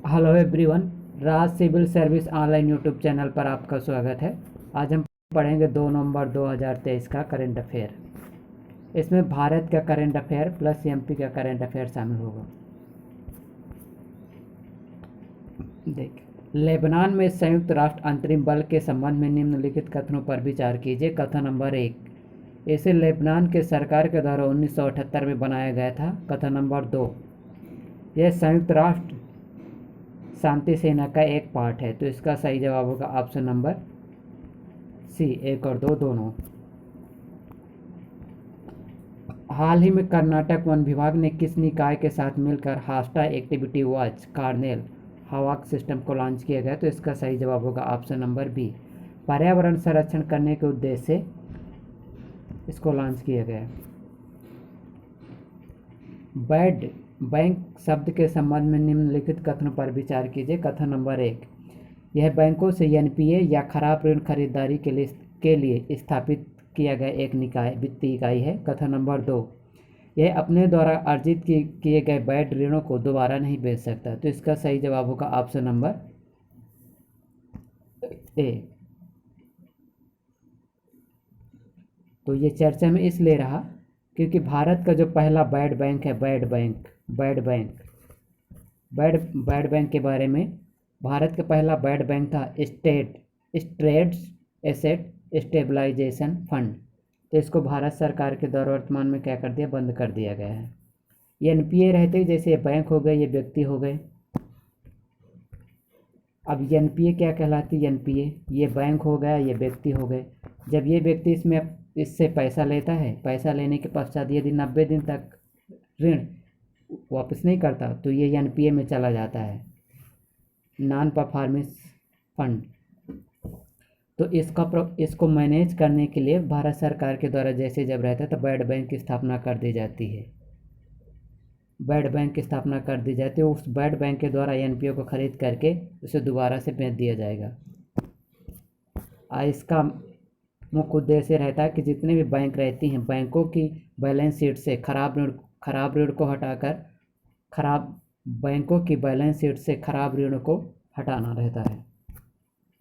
Hello everyone. Raj civil service online YouTube channel पर आपका स्वागत है। आज हम पढ़ेंगे 2 नवंबर 2023 का करंट अफेयर। इसमें भारत का करंट अफेयर प्लस एमपी का करंट अफेयर शामिल होगा। देख, लेबनान में संयुक्त राष्ट्र अंतरिम बल के संबंध में निम्नलिखित कथनों पर विचार कीजिए। कथन नंबर 1, इसे लेबनान के सरकार के द्वारा 1978 में बनाया गया था। कथन नंबर 2, यह संयुक्त राष्ट्र शांति सेना का एक पार्ट है। तो इसका सही जवाब होगा ऑप्शन नंबर सी, 1 और 2 दोनों। हाल ही में कर्नाटक वन विभाग ने किस निकाय के साथ मिलकर हास्टा एक्टिविटी वॉच कार्नेल हवाक सिस्टम को लॉन्च किया गया? तो इसका सही जवाब होगा ऑप्शन नंबर बी, पर्यावरण संरक्षण करने के उद्देश्य से इसको लॉन्च किया गया। बैड बैंक शब्द के संबंध में निम्नलिखित कथनों पर विचार कीजिए। कथन नंबर 1, यह बैंकों से एनपीए या खराब ऋण खरीदारी के लिए स्थापित किया गया एक निकाय वित्तीय इकाई है। कथन नंबर 2, यह अपने द्वारा अर्जित किए गए बैड ऋणों को दोबारा नहीं बेच सकता। तो इसका सही जवाब होगा ऑप्शन नंबर ए। तो ये चर्चा में इसलिए रहा क्योंकि भारत का जो पहला बैड बैंक है, बैड बैंक के बारे में, भारत का पहला बैड बैंक था स्टेट्स एसेट स्टेबलाइजेशन फंड। तो इसको भारत सरकार के द्वारा वर्तमान में क्या कर दिया, बंद कर दिया गया है। ये एनपीए रहते जैसे ये बैंक हो गए, ये व्यक्ति हो गए। अब एनपीए क्या कहलाती है? एनपीए ये बैंक हो गया, ये व्यक्ति हो गए। जब ये व्यक्ति इससे पैसा लेता है, पैसा लेने के पश्चात यदि 90 दिन तक ऋण वापस नहीं करता तो ये एनपीए में चला जाता है, नॉन परफॉर्मेंस फंड। तो इसको मैनेज करने के लिए भारत सरकार के द्वारा जैसे जब रहता है तो बैड बैंक की स्थापना कर दी जाती है। बैड बैंक की स्थापना कर दी जाती है। उस बैड बैंक के द्वारा एनपीओ को खरीद करके उसे दोबारा से बेच दिया जाएगा। इसका मुख्य उद्देश्य रहता है कि जितने भी बैंक रहती हैं, बैंकों की बैलेंस शीट से खराब ऋण को हटाकर बैंकों की बैलेंस शीट से खराब ऋण को हटाना रहता है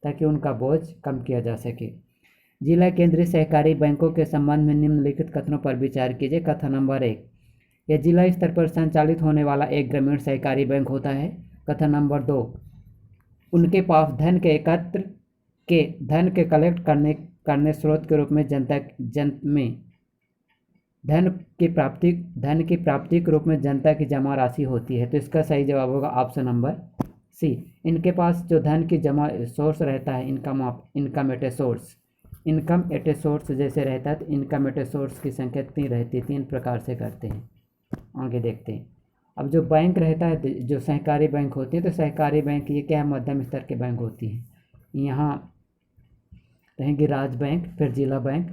ताकि उनका बोझ कम किया जा सके। जिला केंद्रीय सहकारी बैंकों के संबंध में निम्नलिखित कथनों पर विचार कीजिए। कथन नंबर 1, यह जिला स्तर पर संचालित होने वाला एक ग्रामीण सहकारी बैंक होता है। कथन नंबर 2, उनके पास धन के कलेक्ट करने स्रोत के रूप में धन की प्राप्ति के रूप में जनता की जमा राशि होती है। तो इसका सही जवाब होगा ऑप्शन नंबर सी, इनके पास जो धन की जमा सोर्स रहता है, इनकम एट ए सोर्स जैसे रहता है। तो इनकम एट ए सोर्स की संख्या 3 रहती है। 3 प्रकार से करते हैं, आगे देखते हैं। अब जो बैंक रहता है, जो सहकारी बैंक होती है, तो सहकारी बैंक ये क्या है, मध्यम स्तर के बैंक होती है। यहाँ रहेंगी राज्य बैंक, फिर जिला बैंक,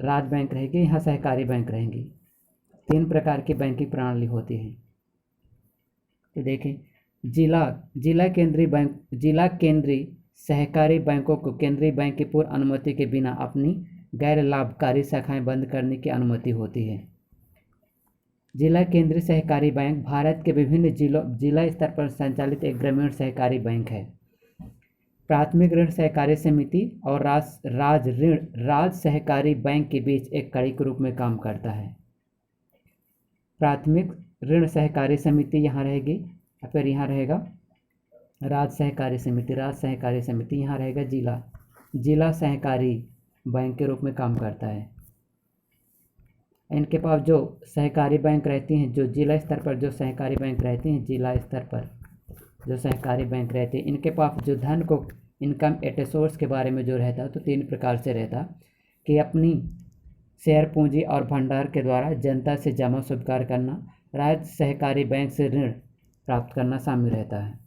राज्य बैंक रहेगी, यहाँ सहकारी बैंक रहेंगी। 3 प्रकार की बैंकिंग प्रणाली होती है। तो देखें, जिला केंद्रीय सहकारी बैंकों को केंद्रीय बैंक की पूर्व अनुमति के बिना अपनी गैर लाभकारी शाखाएं बंद करने की अनुमति होती है। जिला केंद्रीय सहकारी बैंक भारत के विभिन्न जिला स्तर पर संचालित एक ग्रामीण सहकारी बैंक है। प्राथमिक ऋण सहकारी समिति और राज्य सहकारी बैंक के बीच एक कड़ी के रूप में काम करता है। प्राथमिक ऋण सहकारी समिति यहाँ रहेगी, फिर यहाँ रहेगा राज्य सहकारी समिति, यहाँ रहेगा जिला सहकारी बैंक के रूप में काम करता है। इनके पास जो सहकारी बैंक रहती हैं, जो जिला स्तर पर जो सहकारी बैंक रहती हैं, जिला स्तर पर जो सहकारी बैंक रहते हैं, इनके पास जो धन को इनकम एट ए सोर्स के बारे में जो रहता है, तो 3 प्रकार से रहता कि अपनी शेयर पूंजी और भंडार के द्वारा जनता से जमा स्वीकार करना, राज्य सहकारी बैंक से ऋण प्राप्त करना शामिल रहता है।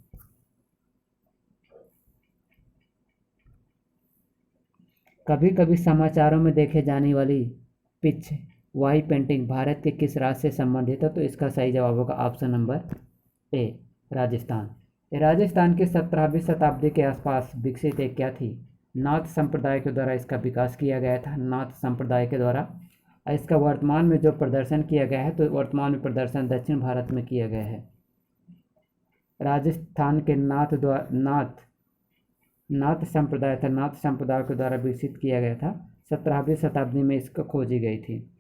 कभी कभी समाचारों में देखे जाने वाली पिच वाई पेंटिंग भारत के किस राज्य से संबंधित है? तो इसका सही जवाब होगा option number A, Rajasthan. Rajasthan की 17वीं शताब्दी के आसपास विकसित एक क्या थी, नाथ संप्रदाय के द्वारा इसका विकास किया गया था, नाथ संप्रदाय के द्वारा। इसका वर्तमान में जो प्रदर्शन किया गया है, तो वर्तमान में प्रदर्शन दक्षिण भारत में किया गया है। राजस्थान के नाथ संप्रदाय था, नाथ संप्रदाय के द्वारा विकसित किया गया था। 17वीं शताब्दी में इसको खोजी गई थी।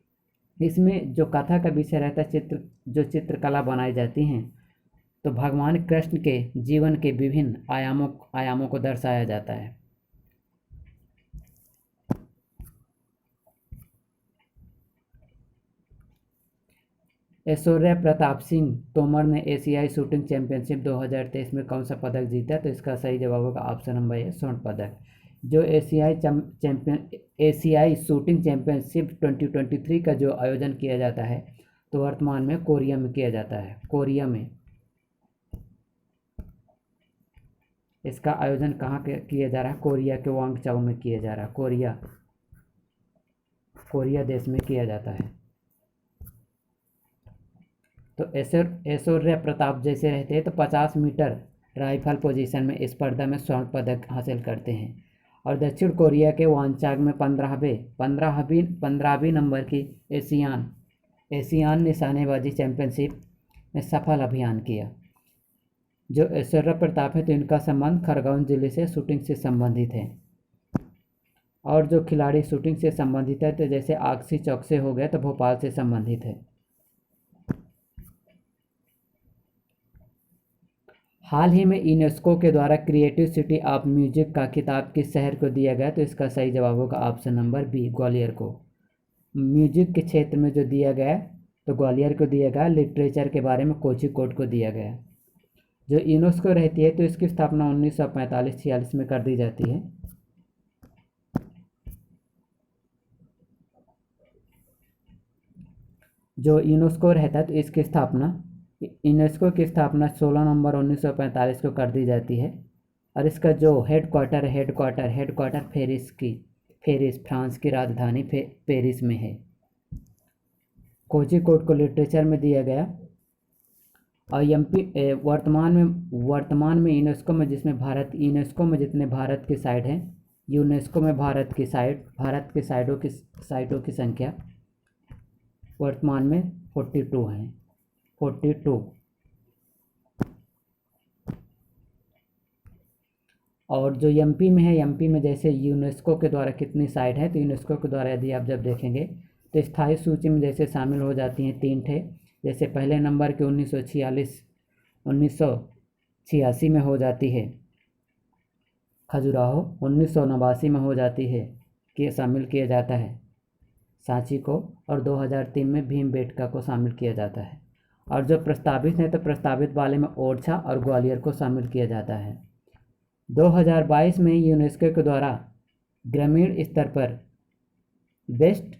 इसमें जो कथा का विषय रहता है, जो चित्रकला बनाई जाती हैं, तो भगवान कृष्ण के जीवन के विभिन्न आयामों को दर्शाया जाता है। ऐश्वर्या प्रताप सिंह तोमर ने एशियाई शूटिंग चैंपियनशिप 2023 में कौन सा पदक जीता? तो इसका सही जवाब होगा ऑप्शन नंबर ए, स्वर्ण पदक। जो एशियाई शूटिंग चैंपियनशिप 2023 का जो आयोजन किया जाता है, तो वर्तमान में कोरिया में किया जाता है। कोरिया में इसका आयोजन कहाँ किया जा रहा है? कोरिया के वांगचाओ में किया जा रहा है। कोरिया देश में किया जाता है। तो ऐश्वर्या प्रताप जैसे रहते हैं तो 50 मीटर राइफल पोजीशन में इस स्पर्धा में स्वर्ण पदक हासिल करते हैं। और दक्षिण कोरिया के वांचांग में 15वीं नंबर की एशियान निशानेबाजी चैंपियनशिप में सफल अभियान किया। जो ऐश्वर्या प्रताप है तो इनका संबंध खरगोन जिले से शूटिंग से संबंधित है। और जो खिलाड़ी शूटिंग से संबंधित है, तो जैसे आक्सी चौकसे हो गया तो भोपाल से संबंधित है। हाल ही में यूनेस्को के द्वारा क्रिएटिव सिटी ऑफ म्यूजिक का खिताब किस शहर को दिया गया? तो इसका सही जवाब होगा ऑप्शन नंबर बी, ग्वालियर को। म्यूजिक के क्षेत्र में जो दिया गया तो ग्वालियर को दिया गया। लिटरेचर के बारे में कोझिकोड को दिया गया। जो यूनेस्को रहती है तो इसकी स्थापना 1945-46 में कर दी जाती है। जो यूनेस्को रहता है तो इसकी स्थापना यूनेस्को की स्थापना 16 नवंबर 1945 को कर दी जाती है। और इसका जो हेडक्वार्टर पेरिस फ्रांस की राजधानी पेरिस में है। कोझिकोड को लिटरेचर में दिया गया। और वर्तमान में यूनेस्को में जितने भारत की साइट हैं, यूनेस्को में भारत की साइटों की संख्या वर्तमान में 42 हैं। 42। और जो एमपी में है, एमपी में जैसे यूनेस्को के द्वारा कितनी साइट है, तो यूनेस्को के द्वारा यदि आप जब देखेंगे तो स्थायी सूची में जैसे शामिल हो जाती हैं 3 ठे। जैसे पहले नंबर के 1986 में हो जाती है खजुराहो, 1989 में हो जाती है कि शामिल किया जाता है सांची को, और 2003 में भीमबेटका को शामिल किया जाता है। और जो प्रस्तावित है तो प्रस्तावित वाले में ओरछा और ग्वालियर को शामिल किया जाता है। 2022 में यूनेस्को के द्वारा ग्रामीण स्तर पर बेस्ट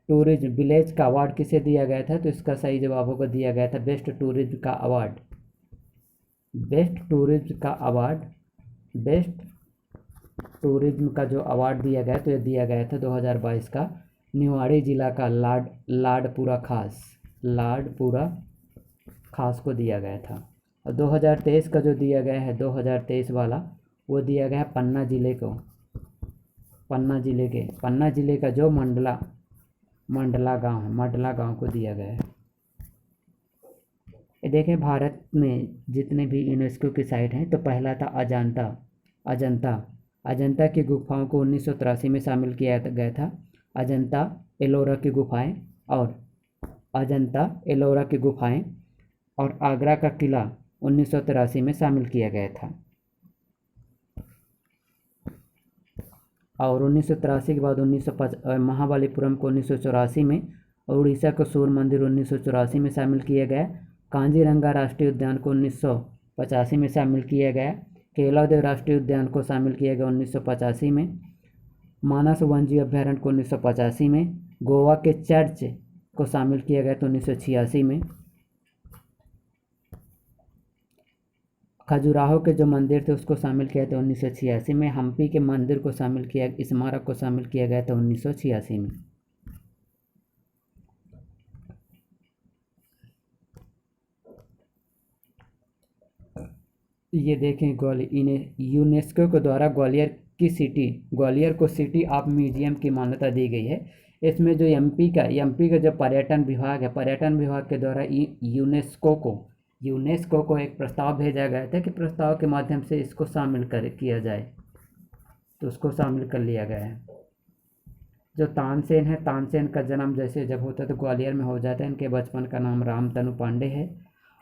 टूरिज्म विलेज का अवार्ड किसे दिया गया था? तो इसका सही जवाब होगा दिया गया था बेस्ट टूरिज्म का अवार्ड। बेस्ट टूरिज्म का जो अवार्ड दिया गया तो यह दिया गया था 2022 का निवाड़ी जिला का लाडपुरा खास को दिया गया था। और 2023 का जो दिया गया है 2023 वाला वो दिया गया है पन्ना जिले का जो मंडला गांव को दिया गया है। ये देखें, भारत में जितने भी यूनेस्को की साइट हैं तो पहला था अजंता की गुफाओं को 1983 में शामिल किया गया था। अजंता एलोरा की गुफाएं और आगरा का किला 1983 में शामिल किया गया था। और 1983 के बाद महाबलीपुरम को 1984 में और उड़ीसा को सूर्य मंदिर 1984 में शामिल किया गया। कांजीरंगा राष्ट्रीय उद्यान को 1985 में शामिल किया गया। केलादेव राष्ट्रीय उद्यान को शामिल किया गया 1985 में। मानस वन्यजीव अभ्यारण्य को 1985 में। गोवा के चर्च को शामिल किया गया तो 1986 में। खजुराहो के जो मंदिर थे उसको शामिल किया था 1986 में। हम्पी के मंदिर को शामिल किया, स्मारक को शामिल किया गया था 1986 में। ये देखें, यूनेस्को के द्वारा ग्वालियर को सिटी ऑफ म्यूजियम की मान्यता दी गई है। इसमें जो एमपी का जो पर्यटन विभाग है, पर्यटन विभाग के द्वारा यूनेस्को को यूनेस्को को एक प्रस्ताव भेजा गया था कि प्रस्ताव के माध्यम से इसको शामिल किया जाए, तो उसको शामिल कर लिया गया है। जो तानसेन है, तानसेन का जन्म जैसे जब होता है तो ग्वालियर में हो जाता है। इनके बचपन का नाम रामतनु पांडे है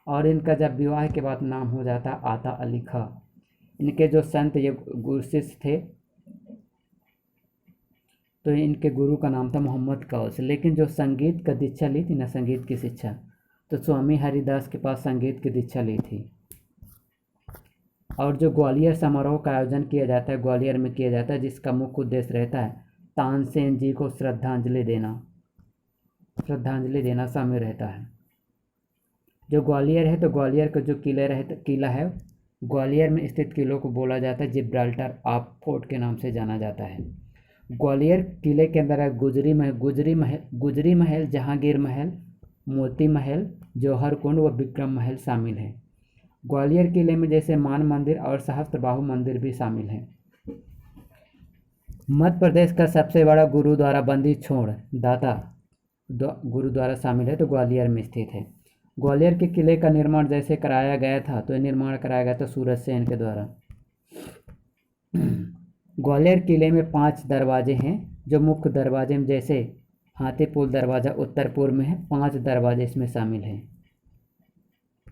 और इनका जब विवाह के बाद नाम हो जाता है आता अली खां। इनके जो संत ये गुरु शिष्य थे तो इनके गुरु का नाम था मोहम्मद कौस। लेकिन जो संगीत का दीक्षा ली थी ना, संगीत की शिक्षा, तो स्वामी हरिदास के पास संगीत की दीक्षा ली थी। और जो ग्वालियर समारोह का आयोजन किया जाता है, ग्वालियर में किया जाता है, जिसका मुख्य उद्देश्य रहता है तानसेन जी को श्रद्धांजलि देना शामिल रहता है। जो ग्वालियर है तो ग्वालियर का जो किला है, ग्वालियर में स्थित किलों को बोला जाता है जिब्राल्टर ऑफ फोर्ट के नाम से जाना जाता है। ग्वालियर किले के अंदर है गुजरी महल, जहांगीर महल, मोती महल, जौहर कुंड व विक्रम महल शामिल है। ग्वालियर किले में जैसे मान मंदिर और सहस्त्रबाहु मंदिर भी शामिल हैं। मध्य प्रदेश का सबसे बड़ा गुरुद्वारा बंदी छोड़ दाता गुरुद्वारा शामिल है, तो ग्वालियर में स्थित है। ग्वालियर के किले का निर्माण जैसे कराया गया था, तो ये निर्माण कराया गया था सूरज सेन के द्वारा। ग्वालियर किले में 5 दरवाजे हैं। जो मुख्य दरवाजे में जैसे हाथीपुल दरवाज़ा उत्तर पूर्व में है, 5 दरवाजे इसमें शामिल हैं।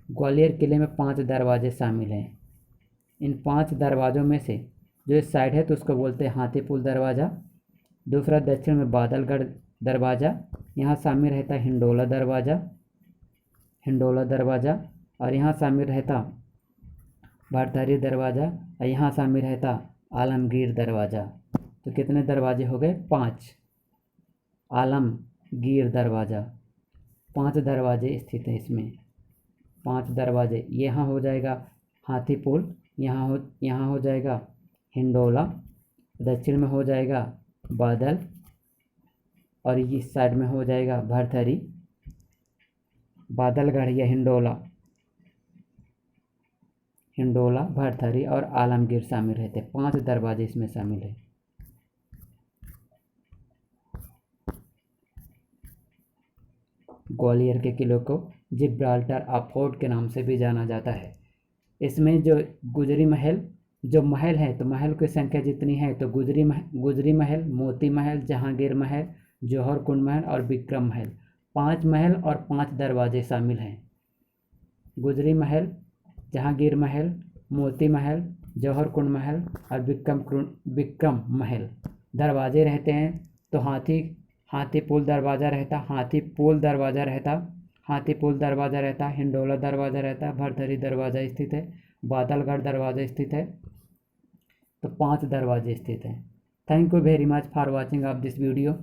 ग्वालियर किले में 5 दरवाजे शामिल हैं। इन 5 दरवाज़ों में से जो इस साइड है तो उसको बोलते हैं हाथीपुल दरवाज़ा। दूसरा दक्षिण में बादलगढ़ दरवाज़ा, यहाँ शामिल रहता है हिंडोला दरवाज़ा, और यहाँ शामिल रहता भरथरी दरवाज़ा, और यहाँ शामिल रहता आलमगीर दरवाज़ा। तो कितने दरवाजे हो गए? 5। आलमगीर दरवाज़ा, 5 दरवाजे स्थित हैं इसमें। 5 दरवाजे, यहाँ हो जाएगा हाथीपुल, यहाँ हो जाएगा हिंडोला, दक्षिण में हो जाएगा बादल, और इस साइड में हो जाएगा भरथरी, बादलगढ़ या हिंडोला, भरथरी और आलमगीर शामिल रहते। 5 दरवाजे इसमें शामिल है। ग्वालियर के किले को जिब्राल्टर ऑफ फोर्ट के नाम से भी जाना जाता है। इसमें जो गुजरी महल जो महल है, तो महल की संख्या जितनी है तो गुजरी महल, मोती महल, जहांगीर महल, जौहर कुंड महल और विक्रम महल, 5 महल और 5 दरवाजे शामिल हैं। गुजरी महल, जहांगीर महल, मोती महल, जौहर कुंड महल और विक्रम महल दरवाजे रहते हैं। तो हाथीपुल दरवाज़ा रहता, हिंडोला दरवाज़ा रहता, भरथरी दरवाज़ा स्थित है, बादलगढ़ दरवाज़ा स्थित है। तो 5 दरवाजे स्थित हैं। Thank you very much for watching of this video.